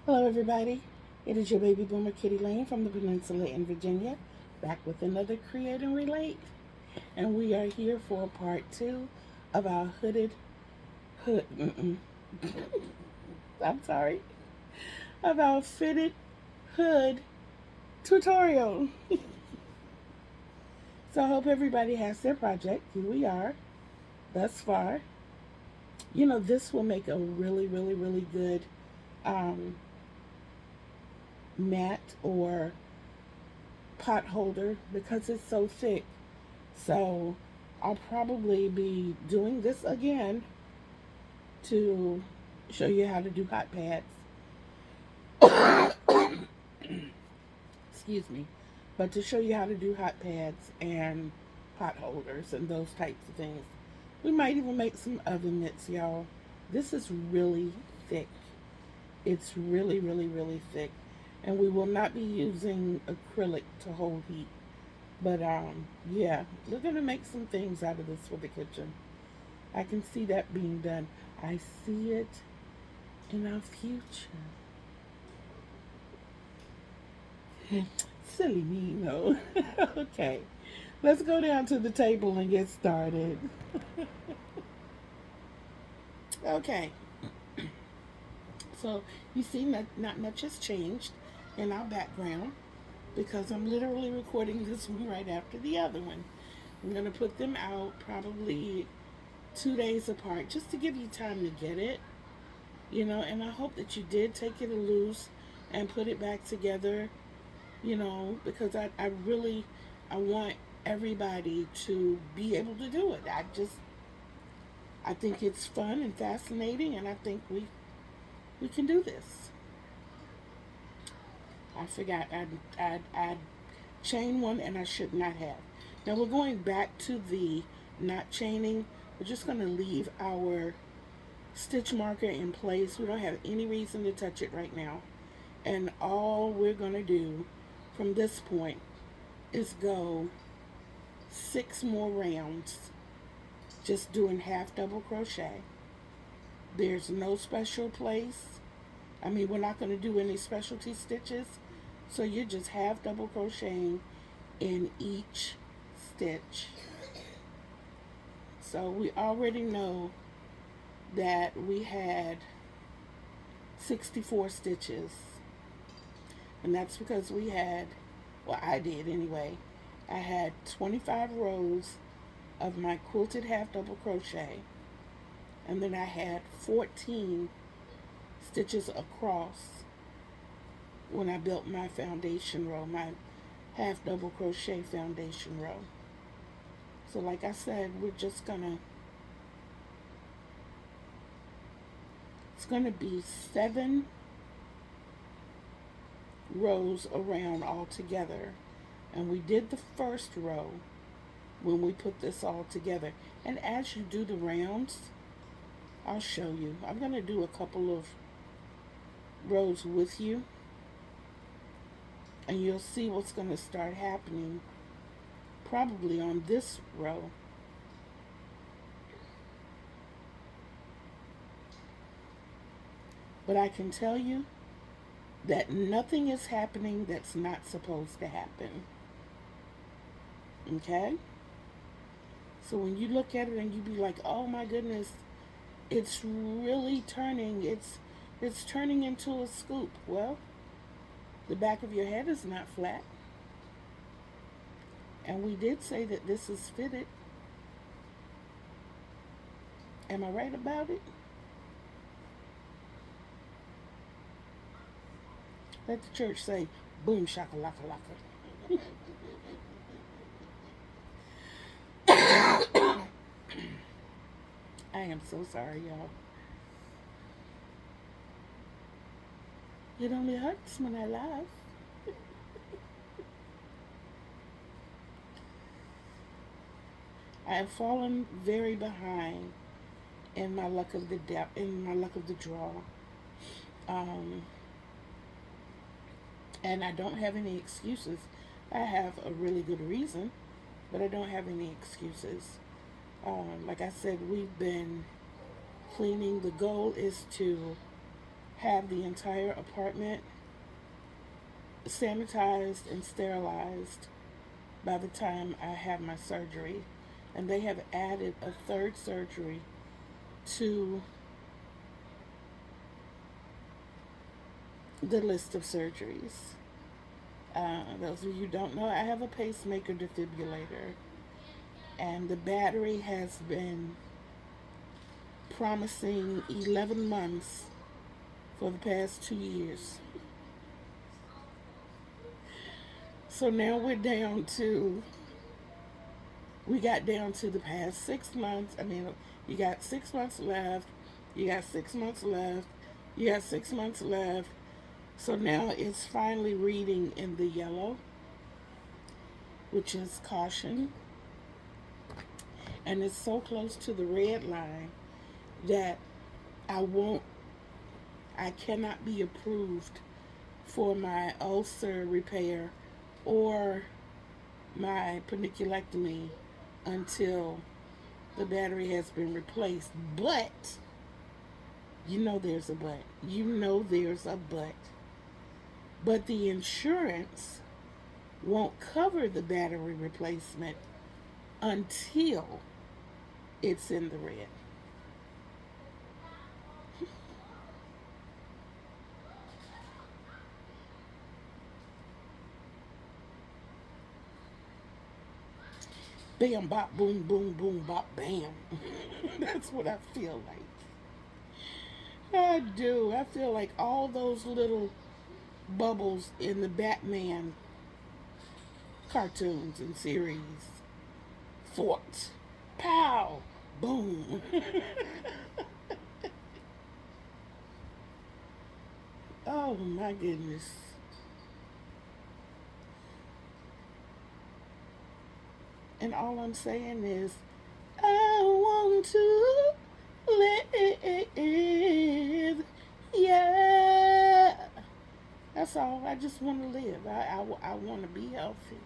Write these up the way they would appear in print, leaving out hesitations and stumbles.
Hello, everybody. It is your baby boomer Kitty Lane from the Peninsula in Virginia, back with another Create and Relate. And we are here for part two of our hood. I'm sorry, of our fitted hood tutorial. So I hope everybody has their project. Here we are, thus far. This will make a really, really, really good um, mat or pot holder because it's so thick. So I'll probably be doing this again to show you how to do hot pads. Excuse me. But to show you how to do hot pads and pot holders and those types of things. We might even make some oven mitts, y'all. This is really thick. It's really, really, really thick. And we will not be using acrylic to hold heat. But yeah, we're gonna make some things out of this for the kitchen. I can see that being done. I see it in our future. Silly me, no. Okay, let's go down to the table and get started. Okay, so you see, not much has changed in our background because I'm literally recording this one right after the other one. I'm gonna put them out probably 2 days apart just to give you time to get it, and I hope that you did take it loose and put it back together, because I really I want everybody to be able to do it. I think it's fun and fascinating, and I think we can do this. I forgot I'd chain one, and I should not have. Now we're going back to the not chaining. We're just going to leave our stitch marker in place. We don't have any reason to touch it right now. And all we're going to do from this point is go 6 more rounds, just doing half double crochet. There's no special place. I mean, we're not going to do any specialty stitches. So you're just half double crocheting in each stitch. So we already know that we had 64 stitches. And that's because we had, well, I did anyway. I had 25 rows of my quilted half double crochet. And then I had 14 stitches across when I built my foundation row, my half double crochet foundation row. So like I said, it's gonna be 7 rows around all together. And we did the first row when we put this all together. And as you do the rounds, I'll show you. I'm gonna do a couple of rows with you, and you'll see what's going to start happening probably on this row. But I can tell you that nothing is happening that's not supposed to happen. Okay? So when you look at it and you be like, oh my goodness, it's really turning, it's turning into a scoop. Well, the back of your head is not flat. And we did say that this is fitted. Am I right about it? Let the church say, boom shakalaka laka. I am so sorry, y'all. It only hurts when I laugh. I have fallen very behind in my luck of the draw, and I don't have any excuses. I have a really good reason, but I don't have any excuses. Like I said, we've been cleaning. The goal is to have the entire apartment sanitized and sterilized by the time I have my surgery. And they have added a third surgery to the list of surgeries. Those of you who don't know, I have a pacemaker defibrillator, and the battery has been promising 11 months for the past 2 years. So now we got down to the past 6 months. I mean, you got 6 months left, you got 6 months left, you got 6 months left. So now it's finally reading in the yellow, which is caution. And it's so close to the red line that I cannot be approved for my ulcer repair or my paniculectomy until the battery has been replaced. But, you know there's a but. You know there's a but. But the insurance won't cover the battery replacement until it's in the red. Bam, bop, boom, boom, boom, bop, bam. That's what I feel like. I do. I feel like all those little bubbles in the Batman cartoons and series. Fort. Pow. Boom. Oh my goodness. And all I'm saying is, I want to live. Yeah. That's all. I just want to live. I want to be healthy.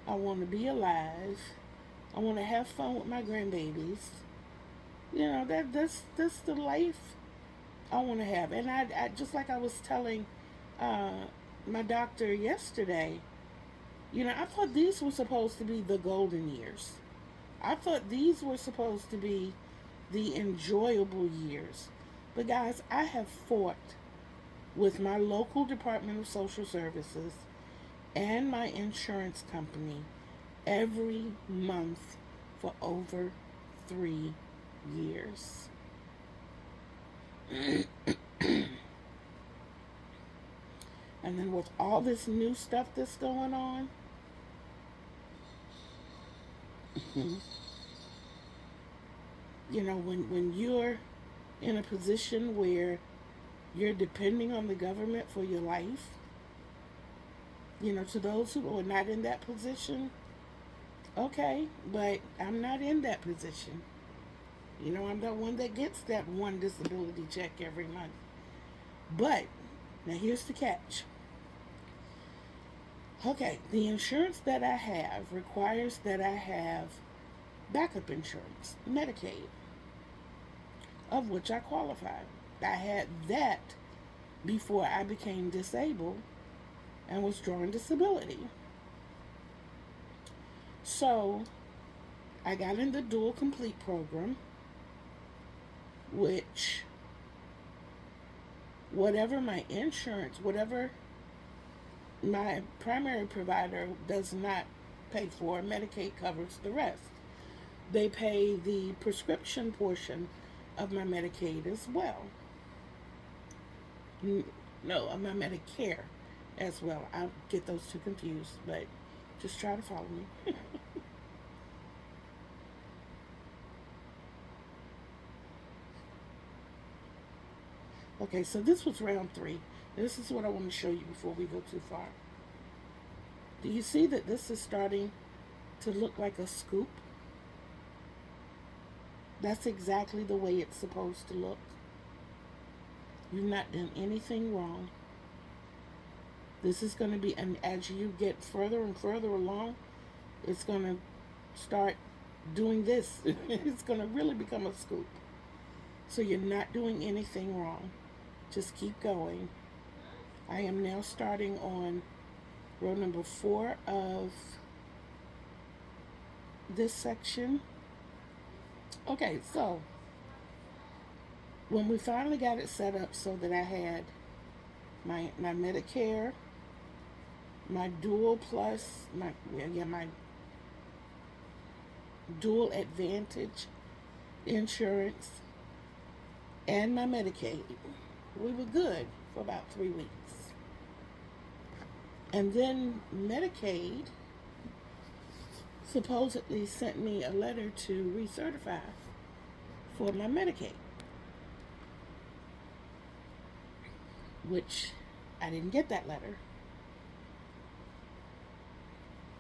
I want to be alive. I want to have fun with my grandbabies. You know, that's the life I want to have. And I just like I was telling my doctor yesterday, you know, I thought these were supposed to be the golden years. I thought these were supposed to be the enjoyable years. But guys, I have fought with my local Department of Social Services and my insurance company every month for over 3 years. And then with all this new stuff that's going on, you know, when you're in a position where you're depending on the government for your life, you know, to those who are not in that position, okay, but I'm not in that position. You know, I'm the one that gets that one disability check every month. But, now here's the catch. Okay, the insurance that I have requires that I have backup insurance, Medicaid, of which I qualify. I had that before I became disabled and was drawing disability. So, I got in the Dual Complete program, which whatever my insurance, whatever my primary provider does not pay for, Medicaid covers the rest. They pay the prescription portion of my Medicaid as well. No, of my Medicare as well. I get those two confused, but just try to follow me. Okay, so this was round 3. This is what I want to show you before we go too far. Do you see that this is starting to look like a scoop? That's exactly the way it's supposed to look. You've not done anything wrong. This is going to be, and as you get further and further along, it's going to start doing this. It's going to really become a scoop. So you're not doing anything wrong. Just keep going. I am now starting on row number 4 of this section. Okay, so when we finally got it set up so that I had my Medicare, my dual plus, my dual advantage insurance, and my Medicaid, we were good for about 3 weeks. And then Medicaid supposedly sent me a letter to recertify for my Medicaid, which I didn't get that letter.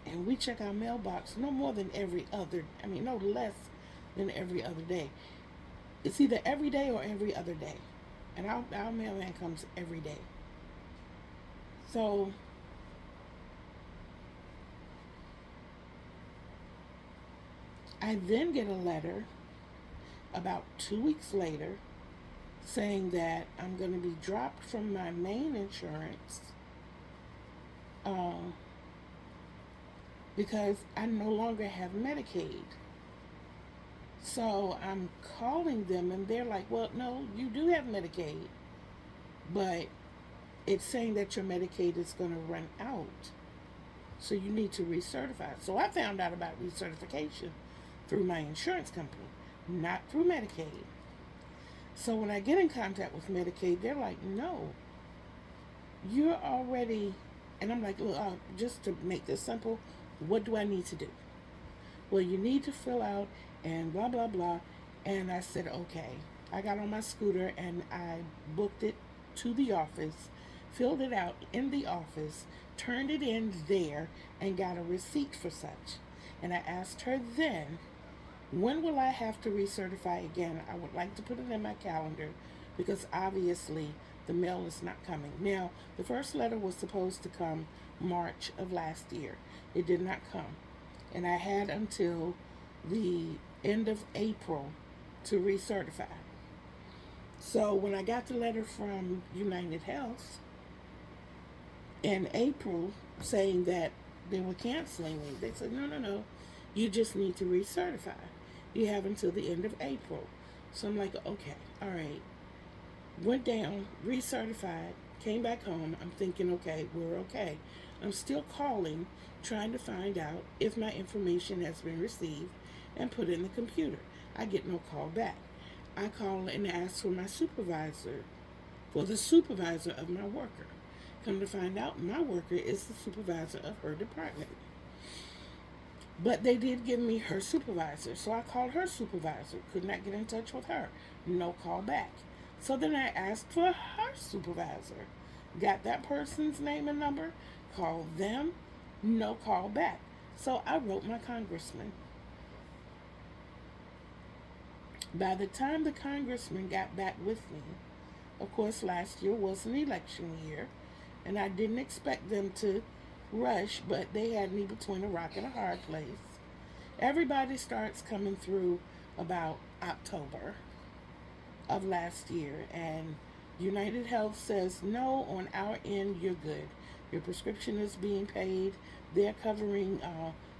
And we check our mailbox no more than no less than every other day. It's either every day or every other day. And our mailman comes every day. So I then get a letter about 2 weeks later saying that I'm going to be dropped from my main insurance because I no longer have Medicaid. So I'm calling them and they're like, well, no, you do have Medicaid, but it's saying that your Medicaid is going to run out. So you need to recertify. So I found out about recertification through my insurance company, not through Medicaid. So when I get in contact with Medicaid, they're like, no, you're already, and I'm like, look, just to make this simple, what do I need to do? Well, you need to fill out and blah, blah, blah. And I said, okay. I got on my scooter and I booked it to the office, filled it out in the office, turned it in there, and got a receipt for such. And I asked her then, when will I have to recertify again? I would like to put it in my calendar because obviously the mail is not coming. Now, the first letter was supposed to come March of last year. It did not come. And I had until the end of April to recertify. So when I got the letter from United Health in April saying that they were canceling me, they said, no, you just need to recertify. You have until the end of April. So I'm like, okay, all right. Went down, recertified, came back home. I'm thinking, okay, we're okay. I'm still calling, trying to find out if my information has been received and put in the computer. I get no call back. I call and ask for my supervisor, for the supervisor of my worker. Come to find out, my worker is the supervisor of her department. But they did give me her supervisor, so I called her supervisor. Could not get in touch with her. No call back. So then I asked for her supervisor. Got that person's name and number, called them, no call back. So I wrote my congressman. By the time the congressman got back with me, of course last year was an election year, and I didn't expect them to rush, but they had me between a rock and a hard place. Everybody starts coming through about October of last year, and United Health says, no, on our end, you're good. Your prescription is being paid. They're covering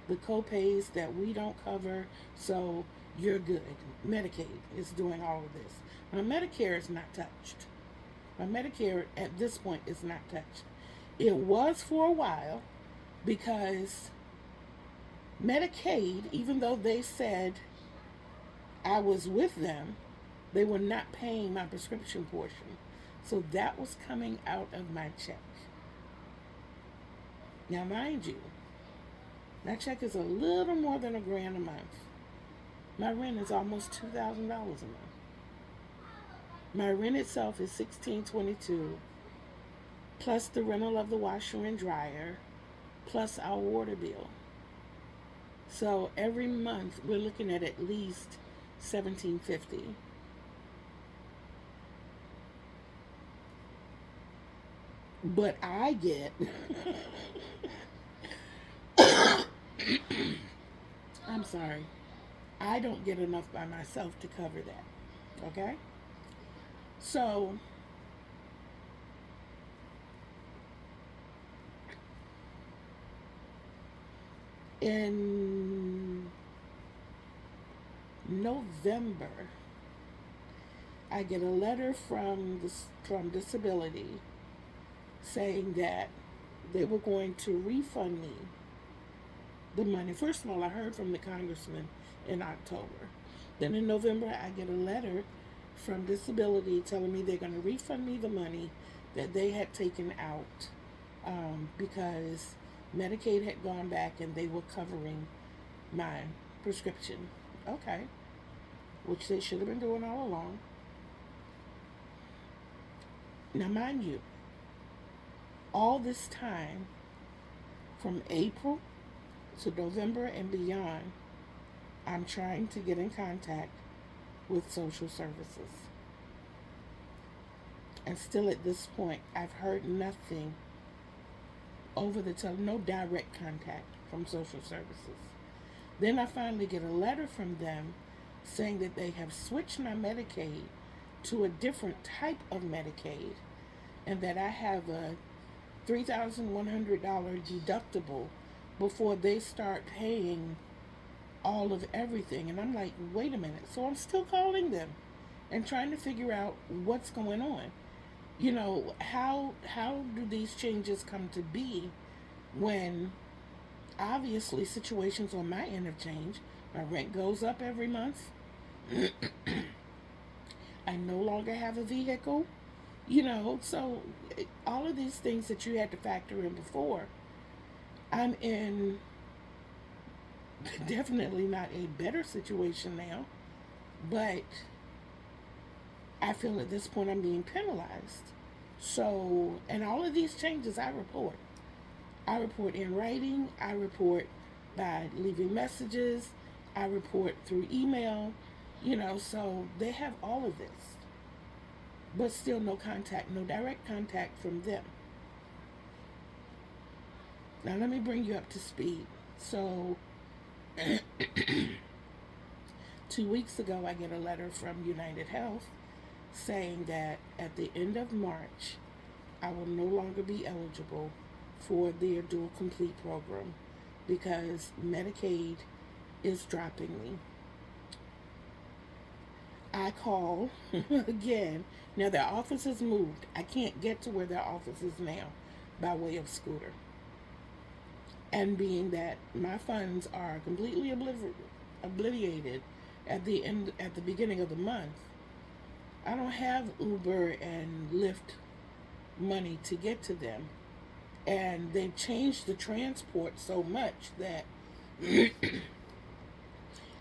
the co-pays that we don't cover, so you're good. Medicaid is doing all of this. My Medicare is not touched. My Medicare at this point is not touched. It was for a while because Medicaid, even though they said I was with them, they were not paying my prescription portion. So that was coming out of my check. Now, mind you, that check is a little more than $1,000 a month. My rent is almost $2,000 a month. My rent itself is $1,622, plus the rental of the washer and dryer, plus our water bill. So every month we're looking at least $1,750. But I get I'm sorry. I don't get enough by myself to cover that. Okay? So In November, I get a letter from disability saying that they were going to refund me the money. First of all, I heard from the congressman in October. Then in November, I get a letter from disability telling me they're going to refund me the money that they had taken out because Medicaid had gone back and they were covering my prescription. Okay, which they should have been doing all along. Now, mind you, all this time, from April to November and beyond, I'm trying to get in contact with social services. And still at this point, I've heard nothing over the telephone, no direct contact from social services. Then I finally get a letter from them saying that they have switched my Medicaid to a different type of Medicaid and that I have a $3,100 deductible before they start paying all of everything. And I'm like, wait a minute. So I'm still calling them and trying to figure out what's going on. You know, how do these changes come to be when obviously situations on my end have changed? My rent goes up every month. I no longer have a vehicle. You know, so all of these things that you had to factor in before, I'm in definitely not a better situation now, but I feel at this point I'm being penalized. So, and all of these changes I report. I report in writing, I report by leaving messages, I report through email, you know, so they have all of this. But still no contact, no direct contact from them. Now let me bring you up to speed. So 2 weeks ago I get a letter from United Health saying that at the end of March I will no longer be eligible for their dual complete program because Medicaid is dropping me. I call again. Now their office has moved. I can't get to where their office is now by way of scooter. And being that my funds are completely obliterated at the beginning of the month, I don't have Uber and Lyft money to get to them. And they've changed the transport so much that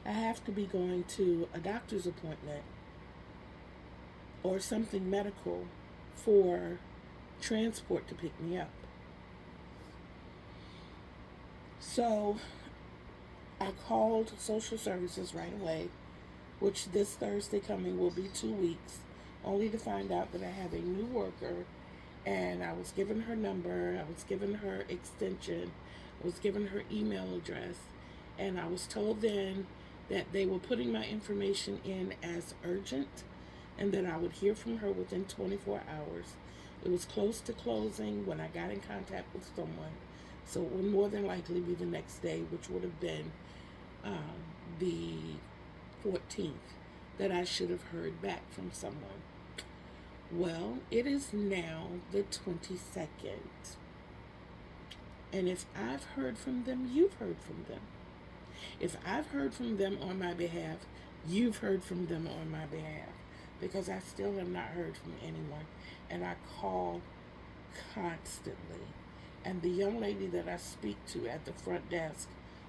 I have to be going to a doctor's appointment or something medical for transport to pick me up. So I called social services right away, which this Thursday coming will be 2 weeks, only to find out that I have a new worker, and I was given her number, I was given her extension, I was given her email address, and I was told then that they were putting my information in as urgent and that I would hear from her within 24 hours. It was close to closing when I got in contact with someone, so it would more than likely be the next day, which would have been the 14th, that I should have heard back from someone. Well, it is now the 22nd. And if I've heard from them, you've heard from them. If I've heard from them on my behalf, you've heard from them on my behalf. Because I still have not heard from anyone. And I call constantly. And the young lady that I speak to at the front desk,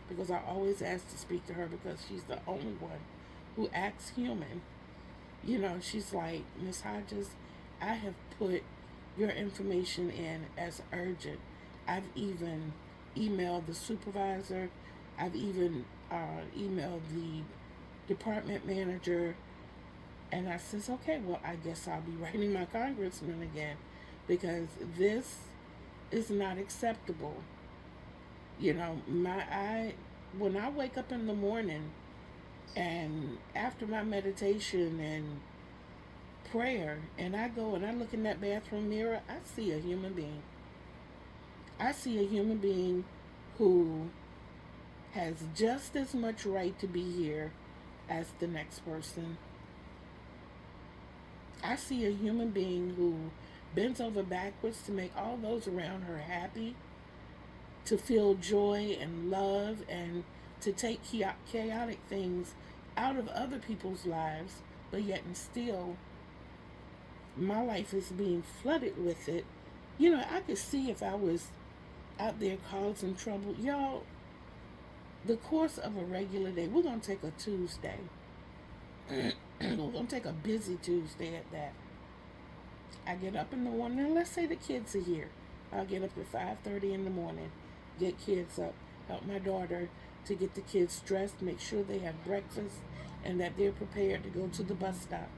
because I always ask to speak to her because she's the only one who acts human. You know, she's like, Miss Hodges, I have put your information in as urgent. I've even emailed the supervisor. I've even emailed the department manager. And I says, okay, well, I guess I'll be writing my congressman again because this is not acceptable. You know, when I wake up in the morning and after my meditation and prayer and I go and I look in that bathroom mirror, I see a human being. I see a human being who has just as much right to be here as the next person. I see a human being who bends over backwards to make all those around her happy, to feel joy and love, and to take chaotic things out of other people's lives, but yet and still my life is being flooded with it. I could see if I was out there causing trouble. Y'all, the course of a regular day, we're going to take a Tuesday. We're going to take a busy Tuesday at that. I get up in the morning, let's say the kids are here. I'll get up at 5:30 in the morning, get kids up, help my daughter to get the kids dressed, make sure they have breakfast, and that they're prepared to go to the bus stop.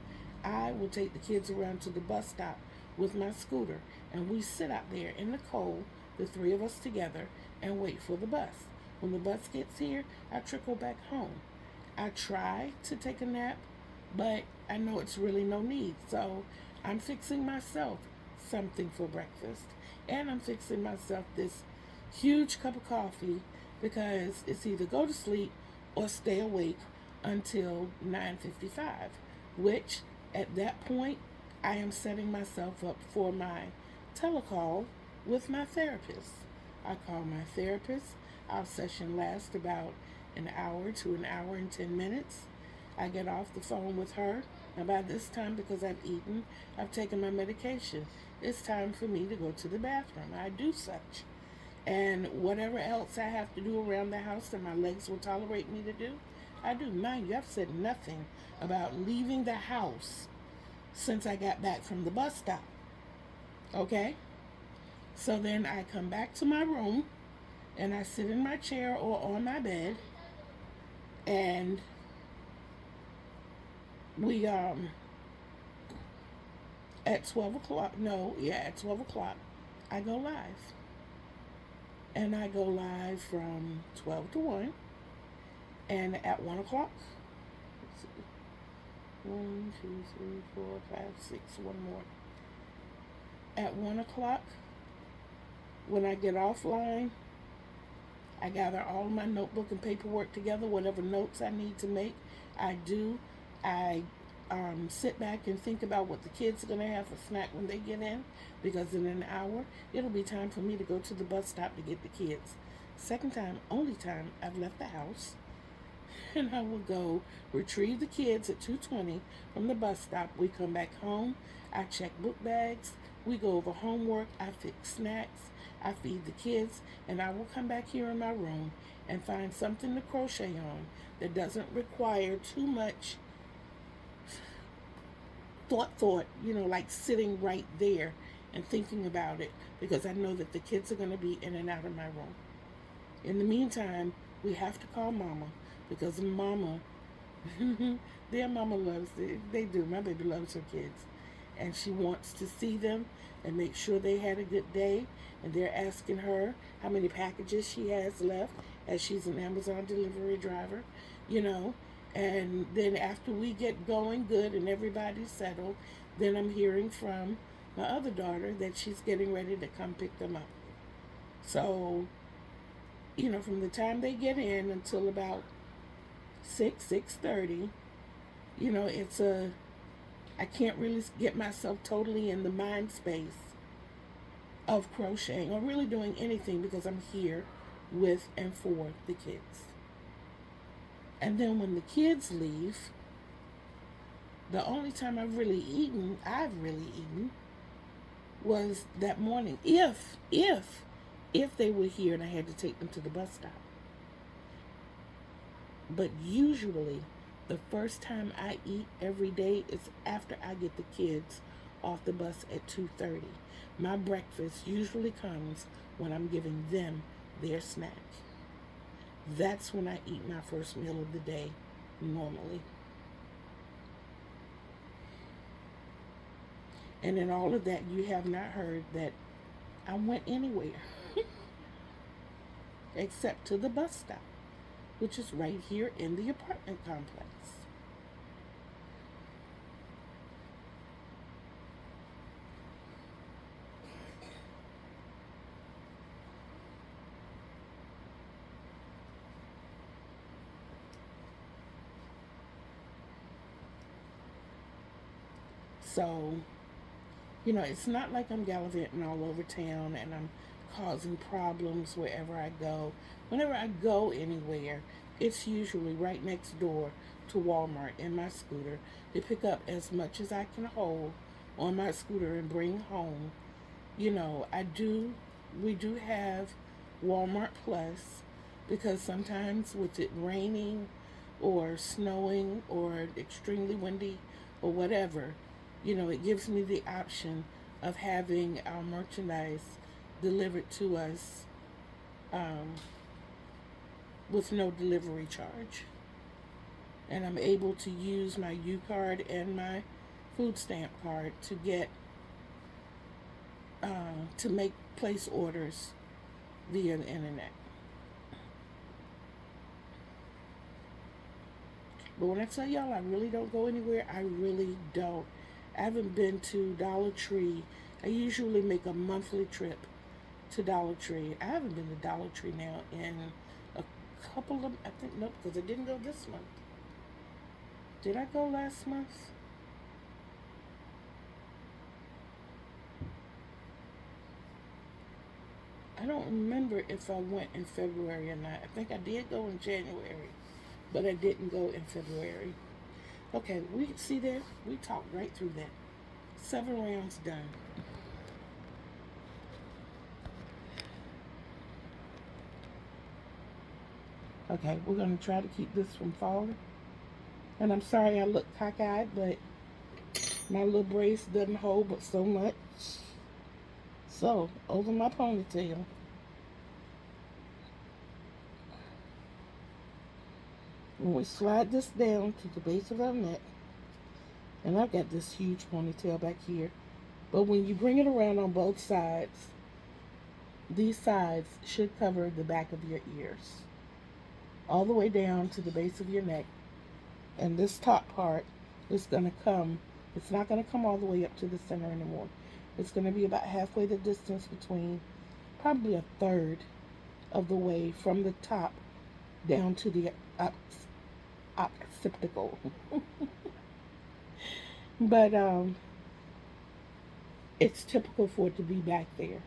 I will take the kids around to the bus stop with my scooter, and we sit out there in the cold, the three of us together, and wait for the bus. When the bus gets here, I trickle back home. I try to take a nap, but I know it's really no need. So I'm fixing myself something for breakfast, and I'm fixing myself this huge cup of coffee because it's either go to sleep or stay awake until 9:55, which at that point I am setting myself up for my telecall with my therapist. I call my therapist. Our session lasts about an hour to an hour and 10 minutes. I get off the phone with her, and by this time, because I've eaten, I've taken my medication. It's time for me to go to the bathroom. I do such. And whatever else I have to do around the house that my legs will tolerate me to do, I do. Mind you, I've said nothing about leaving the house since I got back from the bus stop. Okay? So then I come back to my room, and I sit in my chair or on my bed, and we at 12 o'clock, no, yeah, at 12 o'clock, I go live. And I go live from 12 to 1. And at 1 o'clock, let's see, 1, 2, 3, 4, 5, 6, one more. At 1 o'clock, when I get offline, I gather all my notebook and paperwork together, whatever notes I need to make, I do. I sit back and think about what the kids are going to have for snack when they get in, because in an hour, it'll be time for me to go to the bus stop to get the kids. Second time, only time I've left the house, and I will go retrieve the kids at 2:20 from the bus stop. We come back home, I check book bags, we go over homework, I fix snacks, I feed the kids, and I will come back here in my room and find something to crochet on that doesn't require too much thought, like sitting right there and thinking about it, because I know that the kids are going to be in and out of my room. In the meantime, we have to call Mama, because Mama, their Mama loves it. They do. My baby loves her kids. And she wants to see them and make sure they had a good day. And they're asking her how many packages she has left, as she's an Amazon delivery driver, And then after we get going good and everybody's settled, then I'm hearing from my other daughter that she's getting ready to come pick them up. So, from the time they get in until about 6:30, I can't really get myself totally in the mind space of crocheting or really doing anything, because I'm here with and for the kids. And then when the kids leave, the only time I've really eaten was that morning. If they were here and I had to take them to the bus stop. But usually the first time I eat every day is after I get the kids off the bus at 2:30. My breakfast usually comes when I'm giving them their snack. That's when I eat my first meal of the day, normally. And in all of that, you have not heard that I went anywhere except to the bus stop, which is right here in the apartment complex. So, it's not like I'm gallivanting all over town and I'm causing problems wherever I go. Whenever I go anywhere, it's usually right next door to Walmart in my scooter to pick up as much as I can hold on my scooter and bring home. We do have Walmart Plus because sometimes with it raining or snowing or extremely windy or whatever, it gives me the option of having our merchandise delivered to us um, with no delivery charge. And I'm able to use my U card and my food stamp card to get to make place orders via the internet. But when I tell y'all I really don't go anywhere, I really don't. I haven't been to Dollar Tree. I usually make a monthly trip to Dollar Tree. I haven't been to Dollar Tree now in a couple of, I think, nope, because I didn't go this month. Did I go last month? I don't remember if I went in February or not. I think I did go in January, but I didn't go in February. Okay, we see there, we talked right through that. 7 rounds done. Okay, we're going to try to keep this from falling. And I'm sorry I look cockeyed, but my little brace doesn't hold but so much. So, over my ponytail. When we slide this down to the base of our neck, and I've got this huge ponytail back here, but when you bring it around on both sides, these sides should cover the back of your ears, all the way down to the base of your neck. And this top part is going to come, it's not going to come all the way up to the center anymore. It's going to be about halfway the distance between, probably a third of the way from the top down to the occipital. But it's typical for it to be back there.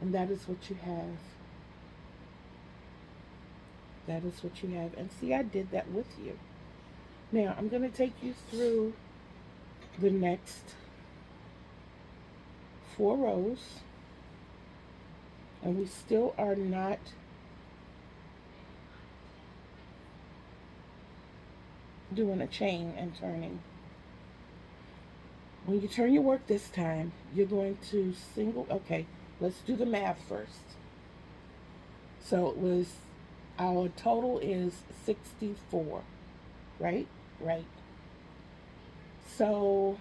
And that is what you have. That is what you have. And see, I did that with you. Now, I'm going to take you through the next 4 rows. And we still are not doing a chain and turning. When you turn your work this time, you're going to okay, let's do the math first. So our total is 64, right? Right. So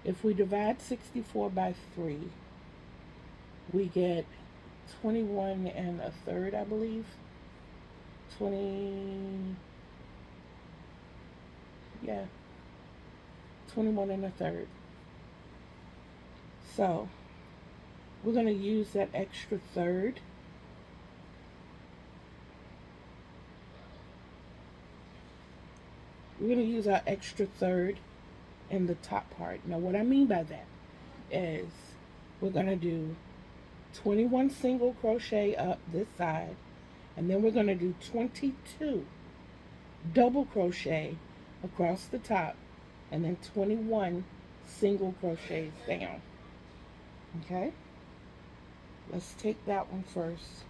if we divide 64 by 3, we get 21 and a third, I believe. 21 and a third. So we're going to use that extra third. We're going to use our extra third in the top part. Now what I mean by that is we're going to do 21 single crochet up this side, and then we're going to do 22 double crochet across the top, and then 21 single crochets down. Okay, let's take that one first.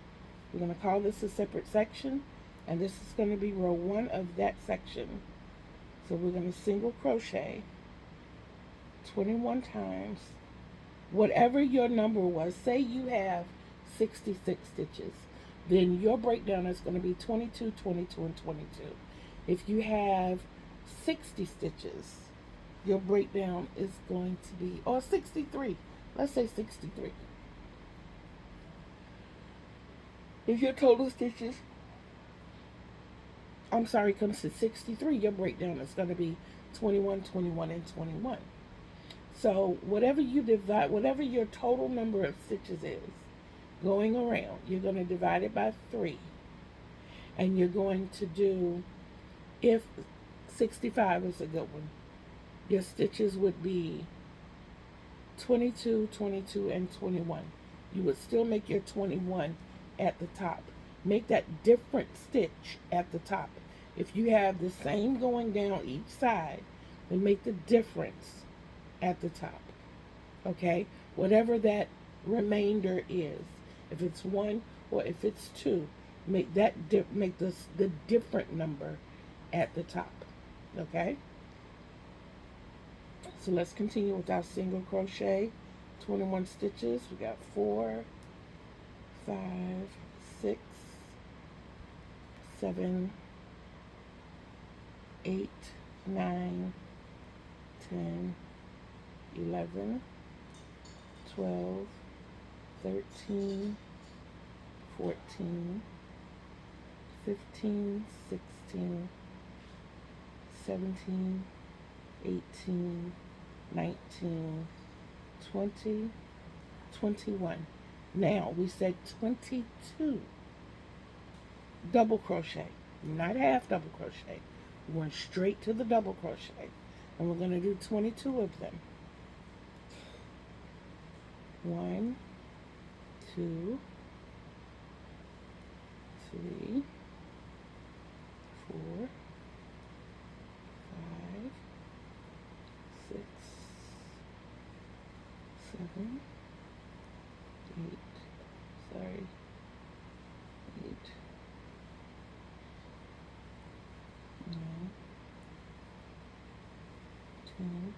We're going to call this a separate section, and this is going to be row 1 of that section. So we're going to single crochet 21 times, whatever your number was. Say you have 66 stitches, then your breakdown is going to be 22, 22, and 22. If you have 60 stitches, your breakdown is going to be, or 63, let's say 63. If your total stitches, comes to 63, your breakdown is going to be 21, 21, and 21. So whatever you divide, whatever your total number of stitches is going around, you're going to divide it by 3. And you're going to do, if 65 is a good one. Your stitches would be 22, 22, and 21. You would still make your 21 at the top. Make that different stitch at the top. If you have the same going down each side, then make the difference at the top. Okay? Whatever that remainder is. If it's 1 or if it's 2, make that make the different number at the top. Okay? So let's continue with our single crochet. 21 stitches. We got 4, 5, 6, 7, 8, 9, 10, 11, 12, 13, 14, 15, 16, 17, 18, 19, 20, 21. Now we said 22 double crochet, not half double crochet. We went straight to the double crochet, and we're going to do 22 of them. 1, 2, 3, 4, 5, 6, 7, 8, sorry, 8, 9, 10,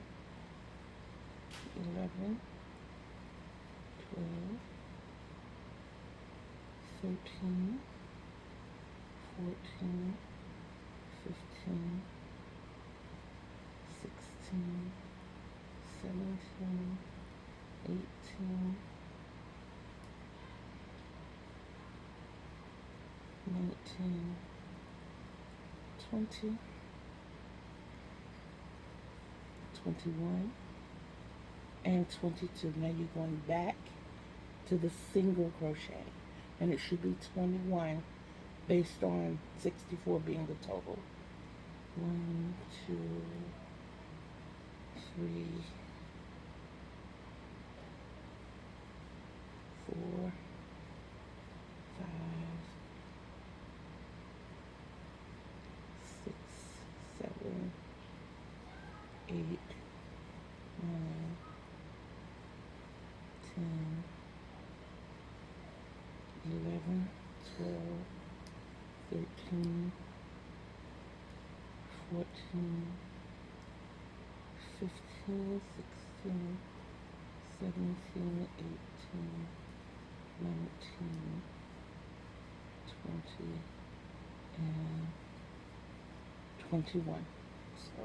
11, 12, 13, 14, 15, 16, 17, 18, 19, 20, 21, and 22. Now you're going back to the single crochet, and it should be 21 based on 64 being the total. 1, 2, 3, 4, 5, 6, 7, 8, 9, 10, 11, 12, 13, 14, 15, 16, 17, 18, 19, 20, and 21. So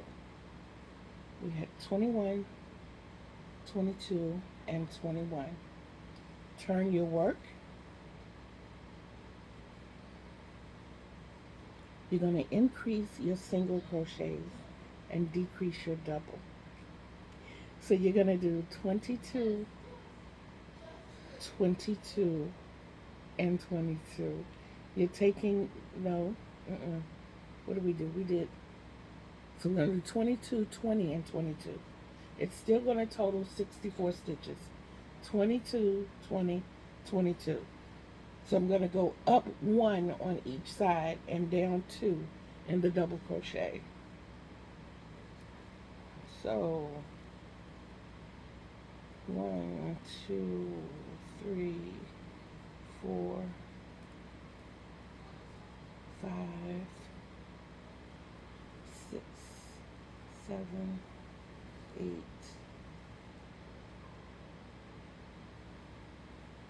we had 21, 22, and 21. Turn your work. You're going to increase your single crochets and decrease your double. So you're going to do 22, 22, and 22. You're taking, no, what did we do? We did, so we're going to do 22, 20, and 22. It's still going to total 64 stitches. 22, 20, 22. So I'm going to go up 1 on each side and down 2 in the double crochet. So 1, 2, 3, 4, 5, 6, 7, 8,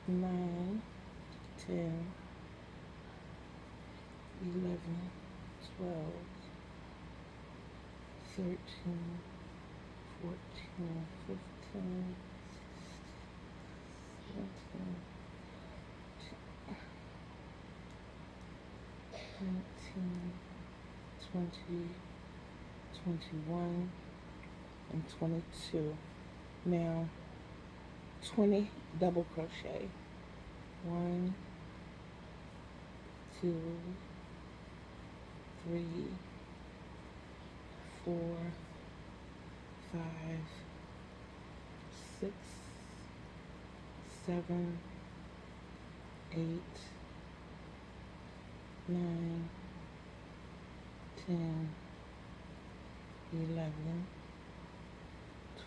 9, 10, 11, 12, 13, 14, 15, 17, 19, 20, 21, and 22. Now 20 double crochet. 1, 2, 3, 4, 5, 6, 7, 8, 9, 10, 11,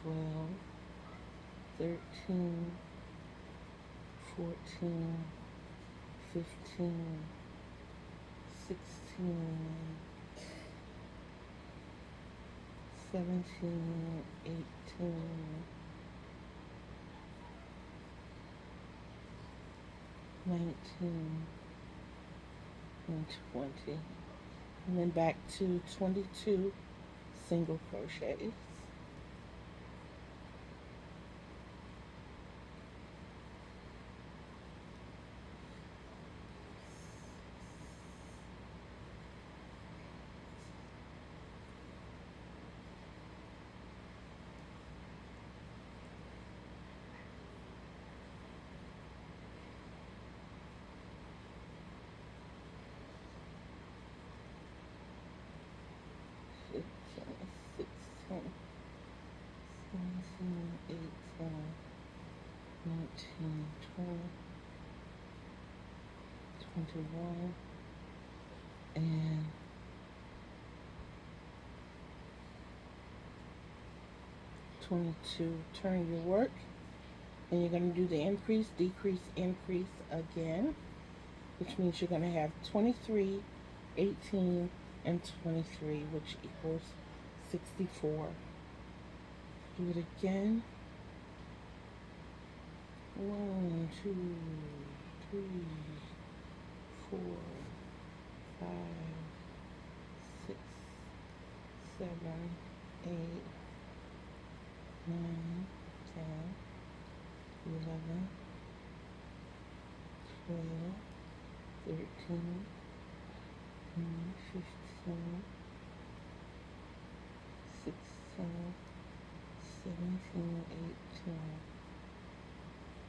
12, 13, 14, 15, 16, 17, 18, 19, and 20. And then back to 22 single crochets. Sixteen, 17, 18, 19, 20, 21, and 22. Turn your work, and you're going to do the increase, decrease, increase again, which means you're going to have 23, 18, and 23, which equals 64. Do it again. 1, 2, 3, 4, 5, 6, 7, 8, 9, 10, 11, 12, 13, 15, 16, 17, 18,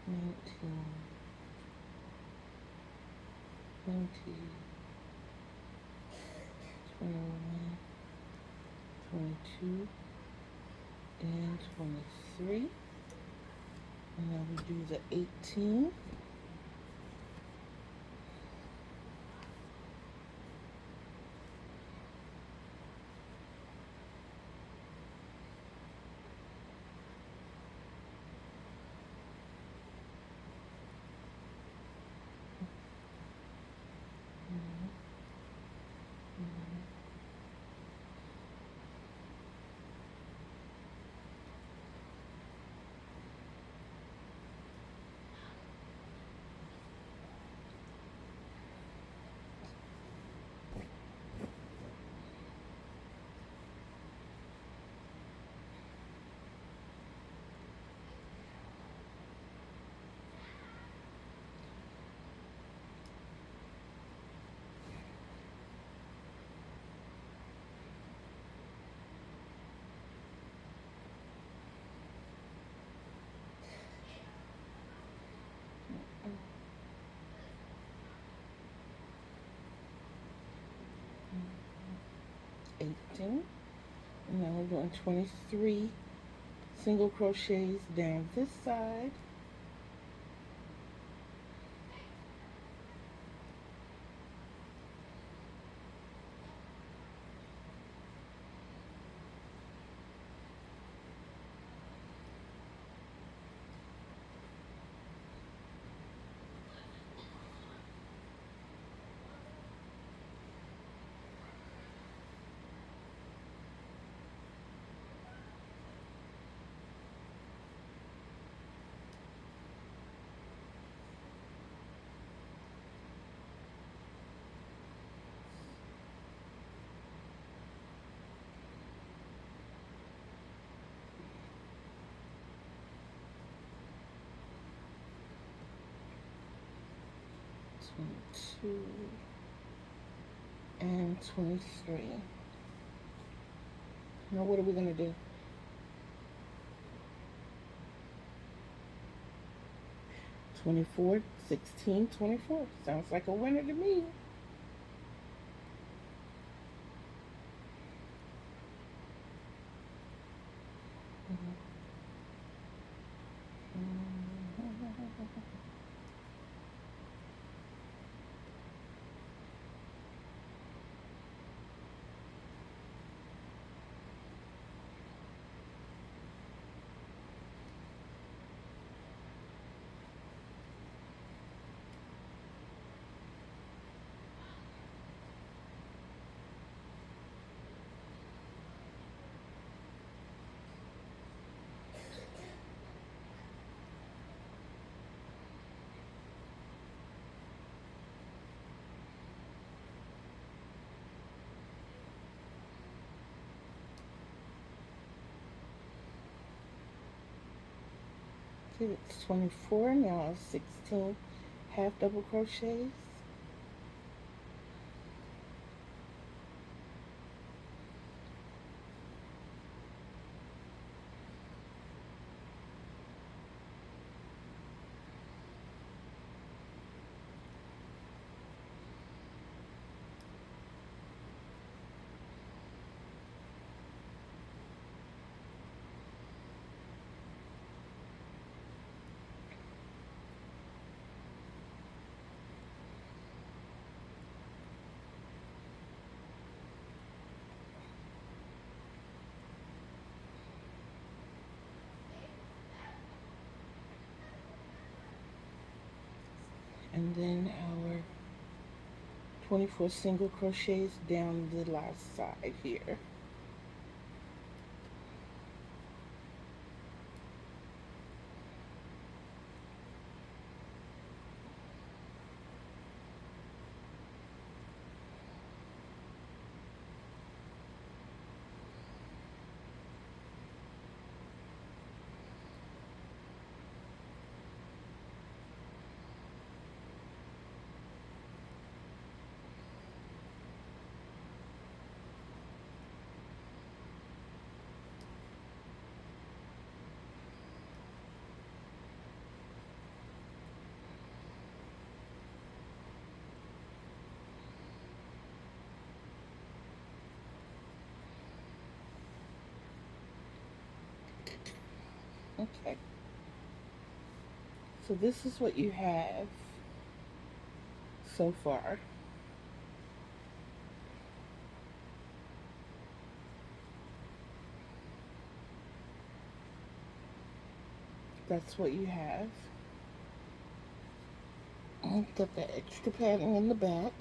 19, 20, 21, 22, and 23. And now we do the 18. And now we're doing 23 single crochets down this side. Two and 23. Now what are we going to do? 24, 16, 24. Sounds like a winner to me. Okay, it's 24 now, 16 half double crochets. And then our 24 single crochets down the last side here. Okay, so this is what you have so far. That's what you have. Got that extra padding in the back.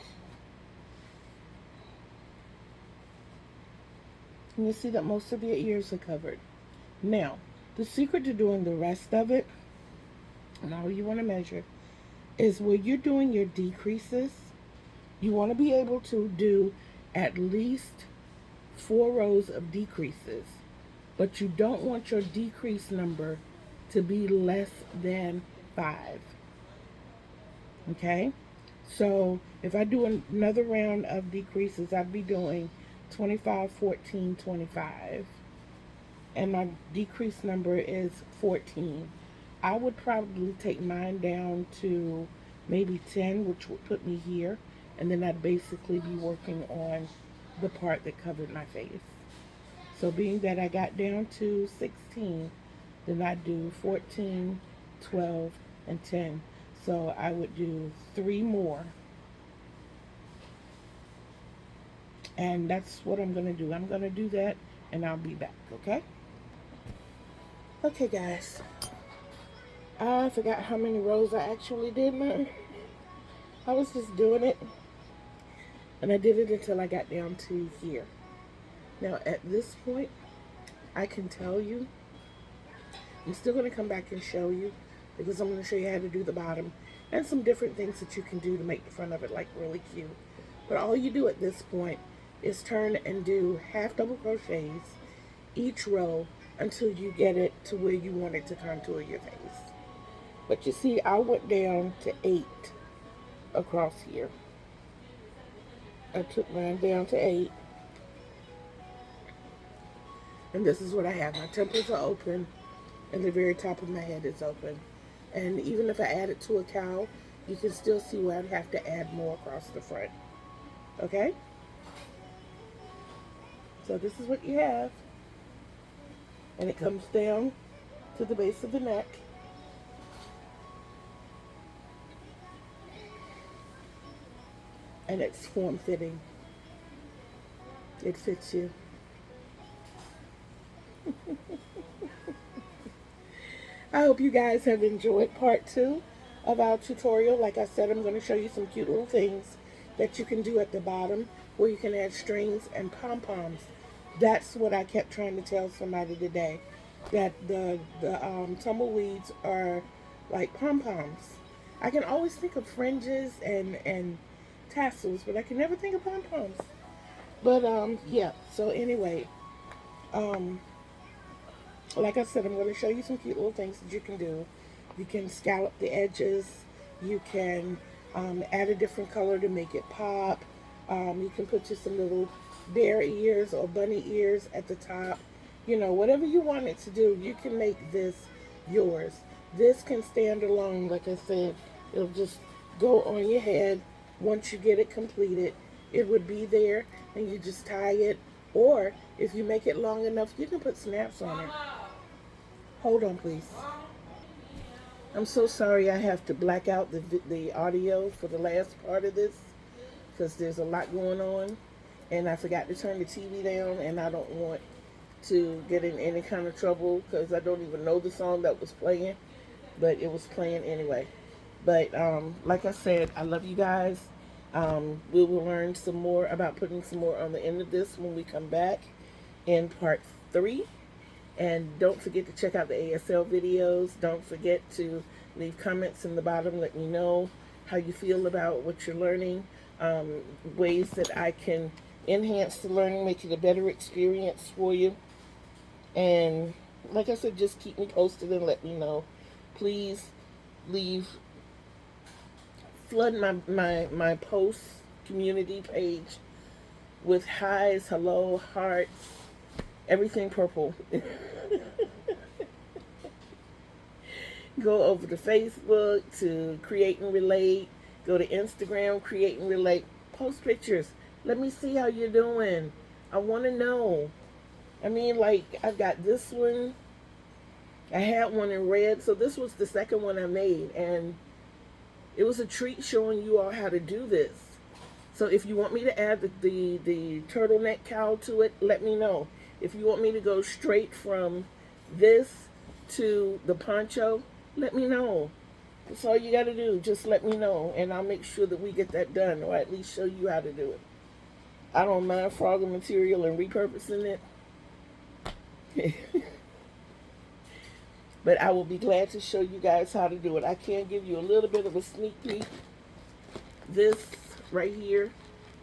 And you'll see that most of your ears are covered. Now, the secret to doing the rest of it, and all you want to measure, is where you're doing your decreases, you want to be able to do at least 4 rows of decreases, but you don't want your decrease number to be less than 5. Okay? So if I do another round of decreases, I'd be doing 25, 14, 25. And my decrease number is 14. I would probably take mine down to maybe 10, which would put me here. And then I'd basically be working on the part that covered my face. So being that I got down to 16, then I'd do 14, 12, and 10. So I would do 3 more. And that's what I'm going to do. I'm going to do that and I'll be back, okay? Okay, guys. I forgot how many rows I actually did now. I was just doing it. And I did it until I got down to here. Now, at this point, I can tell you, I'm still going to come back and show you, because I'm going to show you how to do the bottom and some different things that you can do to make the front of it like really cute. But all you do at this point is turn and do half double crochets each row until you get it to where you want it to contour your face. But you see, I went down to 8 across here. I took mine down to 8. And this is what I have. My temples are open and the very top of my head is open. And even if I add it to a cowl, you can still see where I'd have to add more across the front. Okay? So this is what you have. And it comes down to the base of the neck. And it's form fitting. It fits you. I hope you guys have enjoyed part 2 of our tutorial. Like I said, I'm going to show you some cute little things that you can do at the bottom where you can add strings and pom-poms. That's what I kept trying to tell somebody today, that the tumbleweeds are like pom-poms. I can always think of fringes and tassels, but I can never think of pom-poms. But yeah, so anyway, Like I said, I'm going to show you some cute little things that you can do. You can scallop the edges. You can add a different color to make it pop. You can put just some little bear ears or bunny ears at the top. You know, whatever you want it to do, you can make this yours. This can stand alone, like I said. It'll just go on your head once you get it completed. It would be there, and you just tie it. Or if you make it long enough, you can put snaps on it. Hold on, please. I'm so sorry I have to black out the audio for the last part of this because there's a lot going on. And I forgot to turn the TV down, and I don't want to get in any kind of trouble because I don't even know the song that was playing, but it was playing anyway. But like I said, I love you guys. We will learn some more about putting some more on the end of this when we come back in part 3. And don't forget to check out the ASL videos. Don't forget to leave comments in the bottom. Let me know how you feel about what you're learning. Ways that I can enhance the learning, make it a better experience for you. And like I said, just keep me posted and let me know. Please flood my post community page with highs, hello, hearts, everything purple. Go over to Facebook to Create and Relate. Go to Instagram, Create and Relate. Post pictures. Let me see how you're doing. I want to know. I mean, like, I've got this one. I had one in red. So this was the second one I made. And it was a treat showing you all how to do this. So if you want me to add the turtleneck cowl to it, let me know. If you want me to go straight from this to the poncho, let me know. That's all you got to do. Just let me know, and I'll make sure that we get that done, or at least show you how to do it. I don't mind frogging material and repurposing it. But I will be glad to show you guys how to do it. I can give you a little bit of a sneak peek. This right here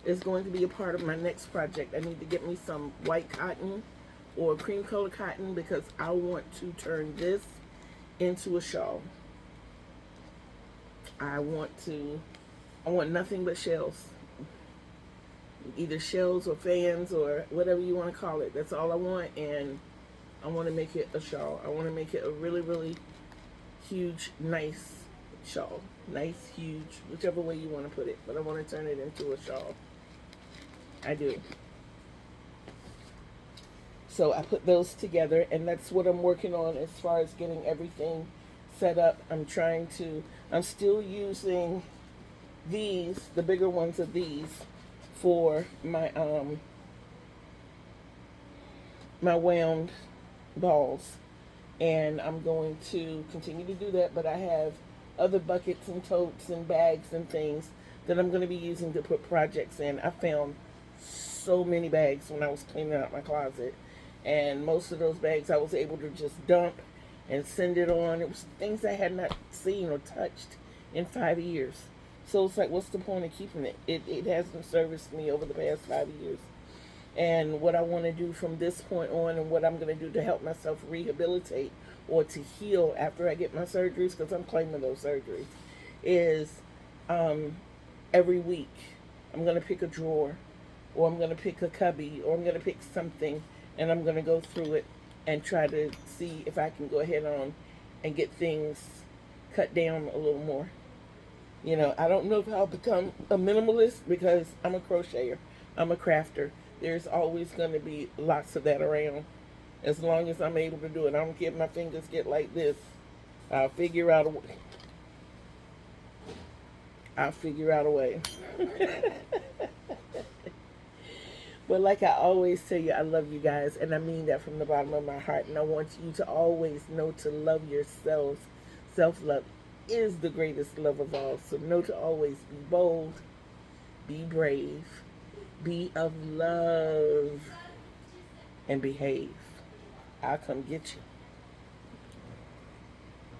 is going to be a part of my next project. I need to get me some white cotton or cream color cotton because I want to turn this into a shawl. I want nothing but shells. Either shells or fans or whatever you want to call it. That's all I want, and I want to make it a shawl. I want to make it a really, really huge, nice shawl. Nice, huge, whichever way you want to put it. But I want to turn it into a shawl. I do. So I put those together, and that's what I'm working on as far as getting everything set up. I'm still using these, the bigger ones of these, for my my wound balls, and I'm going to continue to do that. But I have other buckets and totes and bags and things that I'm going to be using to put projects in. I found so many bags when I was cleaning out my closet, and most of those bags I was able to just dump and send it on. It was things I had not seen or touched in 5 years. So it's like, what's the point of keeping it? It hasn't serviced me over the past 5 years. And what I want to do from this point on, and what I'm going to do to help myself rehabilitate or to heal after I get my surgeries, because I'm claiming those surgeries, is every week I'm going to pick a drawer, or I'm going to pick a cubby, or I'm going to pick something, and I'm going to go through it and try to see if I can go ahead on and get things cut down a little more. You know, I don't know if I'll become a minimalist because I'm a crocheter. I'm a crafter. There's always going to be lots of that around as long as I'm able to do it. I don't care if my fingers get like this. I'll figure out a way. I'll figure out a way. But like I always tell you, I love you guys, and I mean that from the bottom of my heart. And I want you to always know to love yourselves. Self-love is the greatest love of all. So know to always be bold, be brave, be of love, and behave. I'll come get you.